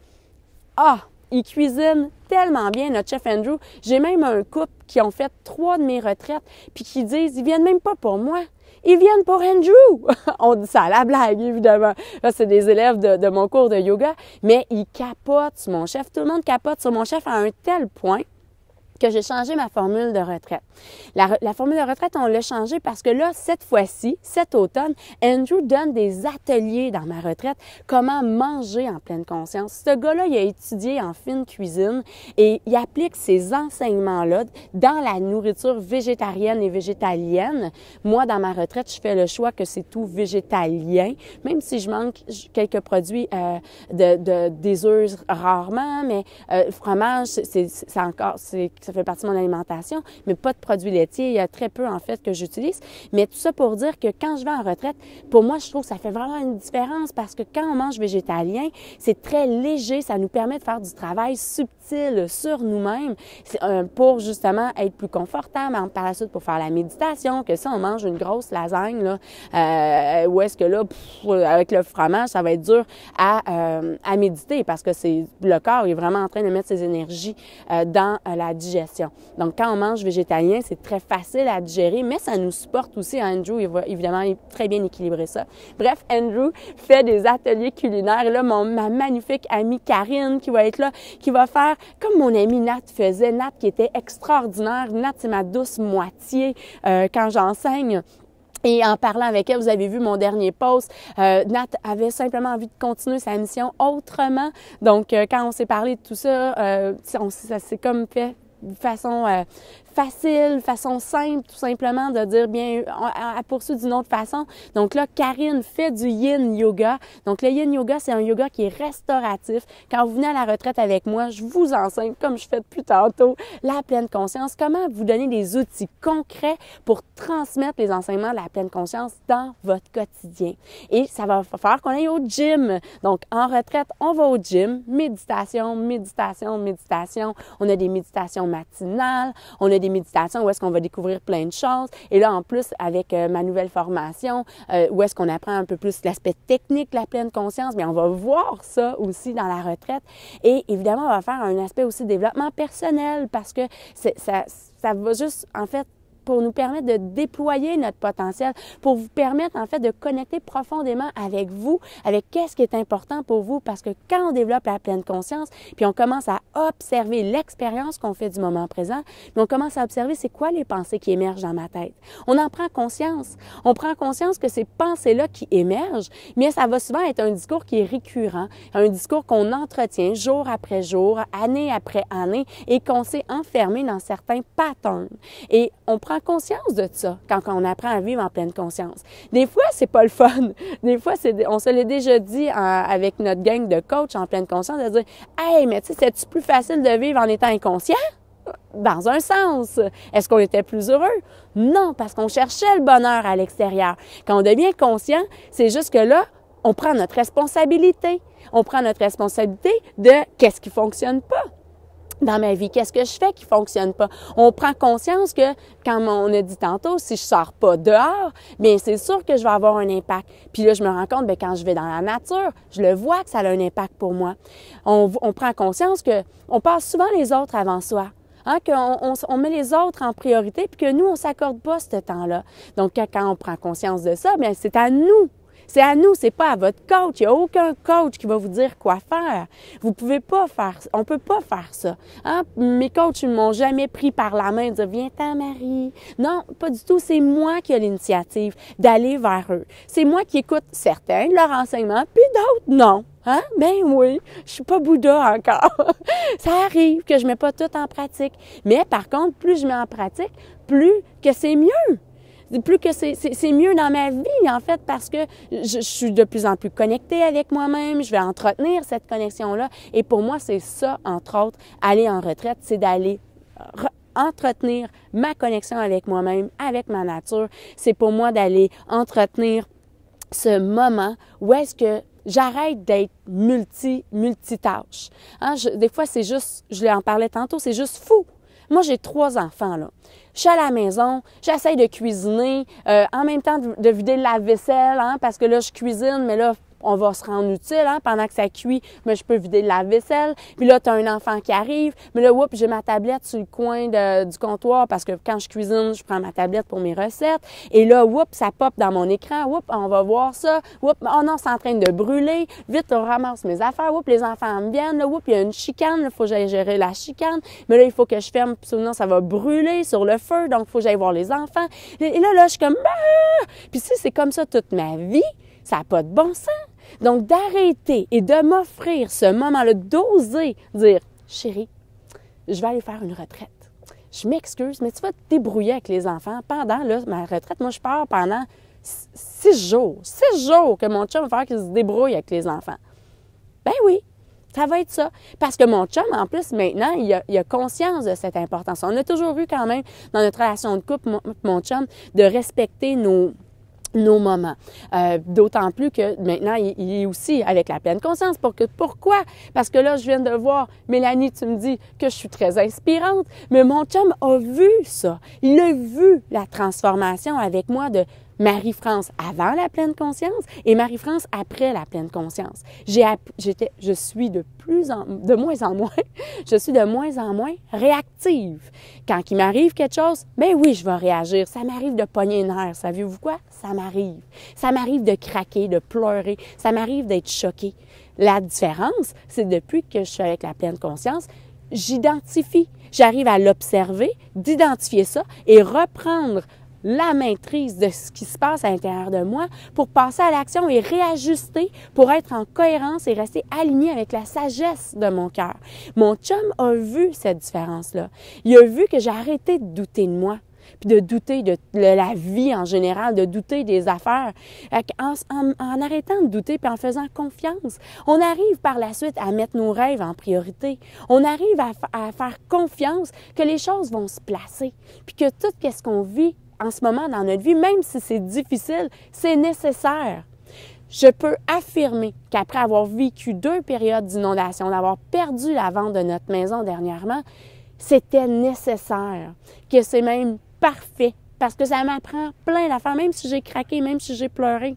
Il cuisine tellement bien, notre chef Andrew. J'ai même un couple qui ont fait 3 de mes retraites, puis qui disent, ils viennent même pas pour moi. Ils viennent pour Andrew! On dit ça à la blague, évidemment. Là, c'est des élèves de mon cours de yoga, mais ils capotent sur mon chef. Tout le monde capote sur mon chef à un tel point que j'ai changé ma formule de retraite. La formule de retraite, on l'a changée parce que là, cette fois-ci, cet automne, Andrew donne des ateliers dans ma retraite, comment manger en pleine conscience. Ce gars-là, il a étudié en fine cuisine et il applique ces enseignements-là dans la nourriture végétarienne et végétalienne. Moi, dans ma retraite, je fais le choix que c'est tout végétalien, même si je manque quelques produits des œufs rarement, mais fromage, ça fait partie de mon alimentation, mais pas de produits laitiers. Il y a très peu, en fait, que j'utilise. Mais tout ça pour dire que quand je vais en retraite, pour moi, je trouve que ça fait vraiment une différence parce que quand on mange végétalien, c'est très léger. Ça nous permet de faire du travail subtil sur nous-mêmes pour, justement, être plus confortable. Par la suite, pour faire la méditation, que si on mange une grosse lasagne, là, où est-ce que là, avec le fromage, ça va être dur à méditer parce que le corps est vraiment en train de mettre ses énergies dans la digestion. Donc, quand on mange végétalien, c'est très facile à digérer, mais ça nous supporte aussi. Andrew, il va évidemment très bien équilibrer ça. Bref, Andrew fait des ateliers culinaires. Et là, ma magnifique amie Karine qui va être là, qui va faire comme mon amie Nat faisait. Nat qui était extraordinaire. Nat, c'est ma douce moitié quand j'enseigne. Et en parlant avec elle, vous avez vu mon dernier post, Nat avait simplement envie de continuer sa mission autrement. Donc, quand on s'est parlé de tout ça, ça s'est comme fait de façon facile, façon simple, tout simplement, de dire, bien, à poursuivre d'une autre façon. Donc là, Karine fait du yin yoga. Donc le yin yoga, c'est un yoga qui est restauratif. Quand vous venez à la retraite avec moi, je vous enseigne, comme je fais depuis tantôt, la pleine conscience, comment vous donner des outils concrets pour transmettre les enseignements de la pleine conscience dans votre quotidien. Et ça va faire qu'on aille au gym. Donc en retraite, on va au gym, méditation, méditation, méditation. On a des méditations matinales, on a des des méditations où est-ce qu'on va découvrir plein de choses. Et là, en plus, avec ma nouvelle formation, où est-ce qu'on apprend un peu plus l'aspect technique de la pleine conscience, bien, on va voir ça aussi dans la retraite. Et évidemment, on va faire un aspect aussi de développement personnel parce que ça va juste, en fait, pour nous permettre de déployer notre potentiel, pour vous permettre, en fait, de connecter profondément avec vous, avec qu'est-ce qui est important pour vous, parce que quand on développe la pleine conscience, puis on commence à observer l'expérience qu'on fait du moment présent, puis on commence à observer c'est quoi les pensées qui émergent dans ma tête. On en prend conscience. On prend conscience que ces pensées-là qui émergent, mais ça va souvent être un discours qui est récurrent, un discours qu'on entretient jour après jour, année après année, et qu'on s'est enfermé dans certains patterns. Et on prend conscience de ça quand on apprend à vivre en pleine conscience. Des fois, c'est pas le fun. Des fois, on se l'est déjà dit avec notre gang de coachs en pleine conscience, de dire « Hey, mais tu sais, c'est-tu plus facile de vivre en étant inconscient? » Dans un sens. Est-ce qu'on était plus heureux? Non, parce qu'on cherchait le bonheur à l'extérieur. Quand on devient conscient, c'est juste que là, on prend notre responsabilité. On prend notre responsabilité de qu'est-ce qui fonctionne pas dans ma vie, qu'est-ce que je fais qui fonctionne pas. On prend conscience que, comme on a dit tantôt, si je sors pas dehors, bien c'est sûr que je vais avoir un impact. Puis là, je me rends compte, bien, quand je vais dans la nature, je le vois que ça a un impact pour moi. On prend conscience que on passe souvent les autres avant soi. Hein, qu'on met les autres en priorité, puis que nous, on s'accorde pas ce temps-là. Donc, quand on prend conscience de ça, bien, c'est à nous. C'est à nous, c'est pas à votre coach. Il n'y a aucun coach qui va vous dire quoi faire. Vous pouvez pas faire, on peut pas faire ça. Hein? Mes coachs ne m'ont jamais pris par la main et dire « Viens-t'en, Marie ». Non, pas du tout. C'est moi qui ai l'initiative d'aller vers eux. C'est moi qui écoute certains de leurs enseignements, puis d'autres, non. Hein? Ben oui, je suis pas Bouddha encore. Ça arrive que je mets pas tout en pratique. Mais par contre, plus je mets en pratique, plus que c'est mieux. Plus que c'est mieux dans ma vie, en fait, parce que je suis de plus en plus connectée avec moi-même, je vais entretenir cette connexion-là. Et pour moi, c'est ça, entre autres, aller en retraite, c'est d'aller entretenir ma connexion avec moi-même, avec ma nature. C'est pour moi d'aller entretenir ce moment où est-ce que j'arrête d'être multitâche. Hein? Des fois, c'est juste, je en parlais tantôt, c'est juste fou. Moi, j'ai 3 enfants, là. Je suis à la maison, j'essaye de cuisiner, en même temps de vider la vaisselle, hein, parce que là, je cuisine, mais là, on va se rendre utile, hein, pendant que ça cuit, mais je peux vider la vaisselle. Puis là, tu as un enfant qui arrive, mais là, oups, j'ai ma tablette sur le coin du comptoir parce que quand je cuisine, je prends ma tablette pour mes recettes. Et là, oups, ça pop dans mon écran, oups, on va voir ça, oups, oh non, c'est en train de brûler, vite, on ramasse mes affaires, oups, les enfants me viennent, là, oups, il y a une chicane, il faut que j'aille gérer la chicane, mais là, il faut que je ferme, sinon ça va brûler sur le feu, donc il faut que j'aille voir les enfants. Et là, je suis comme, ah! Puis si c'est comme ça toute ma vie, ça n'a pas de bon sens. Donc, d'arrêter et de m'offrir ce moment-là, d'oser dire « Chérie, je vais aller faire une retraite. Je m'excuse, mais tu vas te débrouiller avec les enfants pendant là, ma retraite. Moi, je pars pendant 6 jours. 6 jours que mon chum va faire qu'il se débrouille avec les enfants. » Ben oui, ça va être ça. Parce que mon chum, en plus, maintenant, il a conscience de cette importance. On a toujours eu quand même, dans notre relation de couple, mon chum, de respecter nos moments. D'autant plus que maintenant, il est aussi avec la pleine conscience. Pourquoi? Parce que là, je viens de voir, Mélanie, tu me dis que je suis très inspirante, mais mon chum a vu ça. Il a vu la transformation avec moi de Marie-France avant la pleine conscience et Marie-France après la pleine conscience. Je suis de moins en moins, je suis de moins en moins réactive. Quand il m'arrive quelque chose, ben oui, je vais réagir. Ça m'arrive de pogner une nerf. Savez-vous quoi? Ça m'arrive. Ça m'arrive de craquer, de pleurer. Ça m'arrive d'être choquée. La différence, c'est depuis que je suis avec la pleine conscience, j'identifie. J'arrive à l'observer, d'identifier ça et reprendre la maîtrise de ce qui se passe à l'intérieur de moi pour passer à l'action et réajuster pour être en cohérence et rester aligné avec la sagesse de mon cœur. Mon chum a vu cette différence-là. Il a vu que j'ai arrêté de douter de moi, puis de douter de la vie en général, de douter des affaires. En arrêtant de douter puis en faisant confiance, on arrive par la suite à mettre nos rêves en priorité. On arrive à faire confiance que les choses vont se placer, puis que tout ce qu'on vit en ce moment dans notre vie, même si c'est difficile, c'est nécessaire. Je peux affirmer qu'après avoir vécu 2 périodes d'inondation, d'avoir perdu la vente de notre maison dernièrement, c'était nécessaire, que c'est même parfait, parce que ça m'apprend plein d'affaires, même si j'ai craqué, même si j'ai pleuré.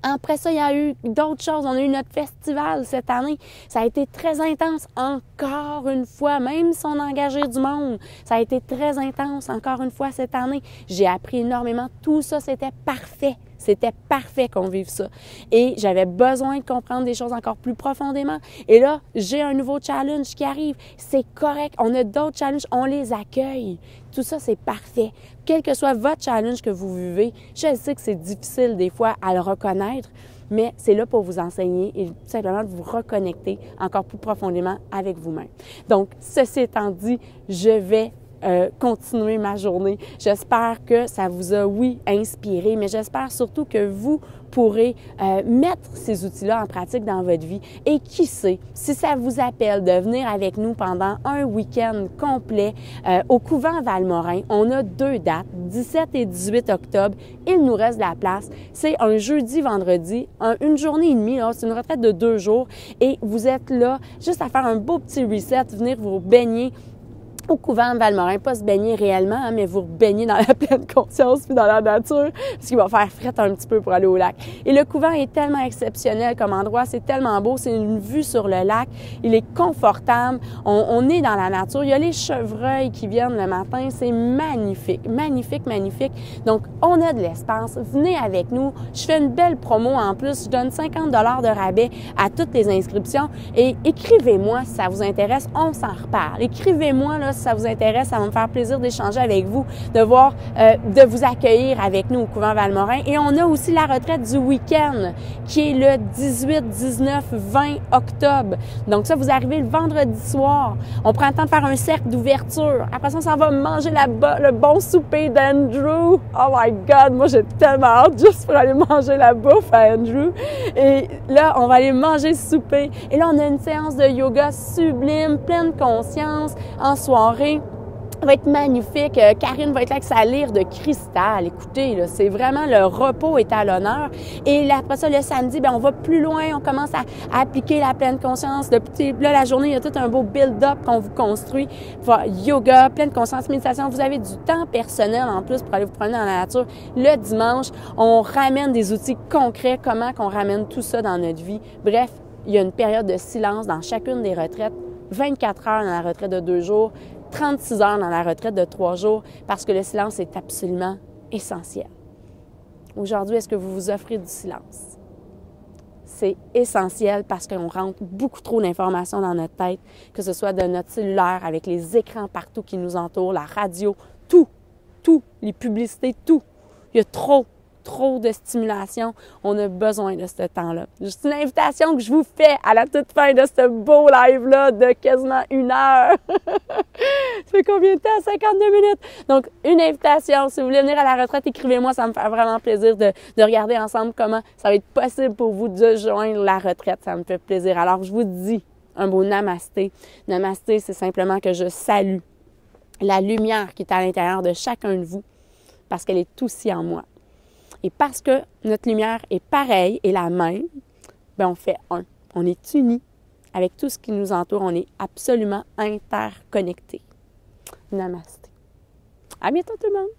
Après ça, il y a eu d'autres choses. On a eu notre festival cette année. Ça a été très intense, encore une fois, même si on a engagé du monde. Ça a été très intense, encore une fois, cette année. J'ai appris énormément. Tout ça, c'était parfait. C'était parfait qu'on vive ça. Et j'avais besoin de comprendre des choses encore plus profondément. Et là, j'ai un nouveau challenge qui arrive. C'est correct. On a d'autres challenges. On les accueille. Tout ça, c'est parfait. Quel que soit votre challenge que vous vivez, je sais que c'est difficile des fois à le reconnaître, mais c'est là pour vous enseigner et tout simplement de vous reconnecter encore plus profondément avec vous-même. Donc, ceci étant dit, je vais continuer ma journée. J'espère que ça vous a, oui, inspiré, mais j'espère surtout que vous pourrez mettre ces outils-là en pratique dans votre vie. Et qui sait, si ça vous appelle de venir avec nous pendant un week-end complet au couvent Valmorin, on a 2 dates, 17 et 18 octobre. Il nous reste de la place. C'est un jeudi, vendredi, une journée et demie. C'est une retraite de 2 jours. Et vous êtes là juste à faire un beau petit reset, venir vous baigner au couvent Valmorin, pas se baigner réellement, hein, mais vous baigner dans la pleine conscience puis dans la nature, parce qu'il va faire fret un petit peu pour aller au lac. Et le couvent est tellement exceptionnel comme endroit, c'est tellement beau, c'est une vue sur le lac, il est confortable, on est dans la nature, il y a les chevreuils qui viennent le matin, c'est magnifique, magnifique, magnifique. Donc, on a de l'espace, venez avec nous, je fais une belle promo en plus, je donne 50 $ de rabais à toutes les inscriptions et écrivez-moi si ça vous intéresse, on s'en reparle. Écrivez-moi là si ça vous intéresse, ça va me faire plaisir d'échanger avec vous, de voir, de vous accueillir avec nous au couvent Valmorin. Et on a aussi la retraite du week-end qui est le 18, 19, 20 octobre. Donc ça, vous arrivez le vendredi soir. On prend le temps de faire un cercle d'ouverture. Après ça, on s'en va manger le bon souper d'Andrew. Oh my God, moi j'ai tellement hâte juste pour aller manger la bouffe à Andrew. Et là, on va aller manger ce souper. Et là, on a une séance de yoga sublime, pleine conscience, en soirée. Ça va être magnifique. Karine va être là avec sa lyre de cristal. Écoutez, là, c'est vraiment le repos est à l'honneur. Et là, après ça, le samedi, bien, on va plus loin. On commence à appliquer la pleine conscience. Là, la journée, il y a tout un beau build-up qu'on vous construit. Yoga, pleine conscience, méditation. Vous avez du temps personnel en plus pour aller vous promener dans la nature. Le dimanche, on ramène des outils concrets. Comment qu'on ramène tout ça dans notre vie. Bref, il y a une période de silence dans chacune des retraites. 24 heures dans la retraite de 2 jours, 36 heures dans la retraite de 3 jours, parce que le silence est absolument essentiel. Aujourd'hui, est-ce que vous vous offrez du silence? C'est essentiel parce qu'on rentre beaucoup trop d'informations dans notre tête, que ce soit de notre cellulaire, avec les écrans partout qui nous entourent, la radio, tout, les publicités, tout. Il y a trop de stimulation. On a besoin de ce temps-là. Juste une invitation que je vous fais à la toute fin de ce beau live-là de quasiment 1 heure. Ça fait combien de temps? 52 minutes. Donc, une invitation. Si vous voulez venir à la retraite, écrivez-moi. Ça me fait vraiment plaisir de regarder ensemble comment ça va être possible pour vous de joindre la retraite. Ça me fait plaisir. Alors, je vous dis un beau namasté. Namasté, c'est simplement que je salue la lumière qui est à l'intérieur de chacun de vous parce qu'elle est aussi en moi. Et parce que notre lumière est pareille et la même, bien on fait un. On est unis avec tout ce qui nous entoure. On est absolument interconnectés. Namasté. À bientôt tout le monde!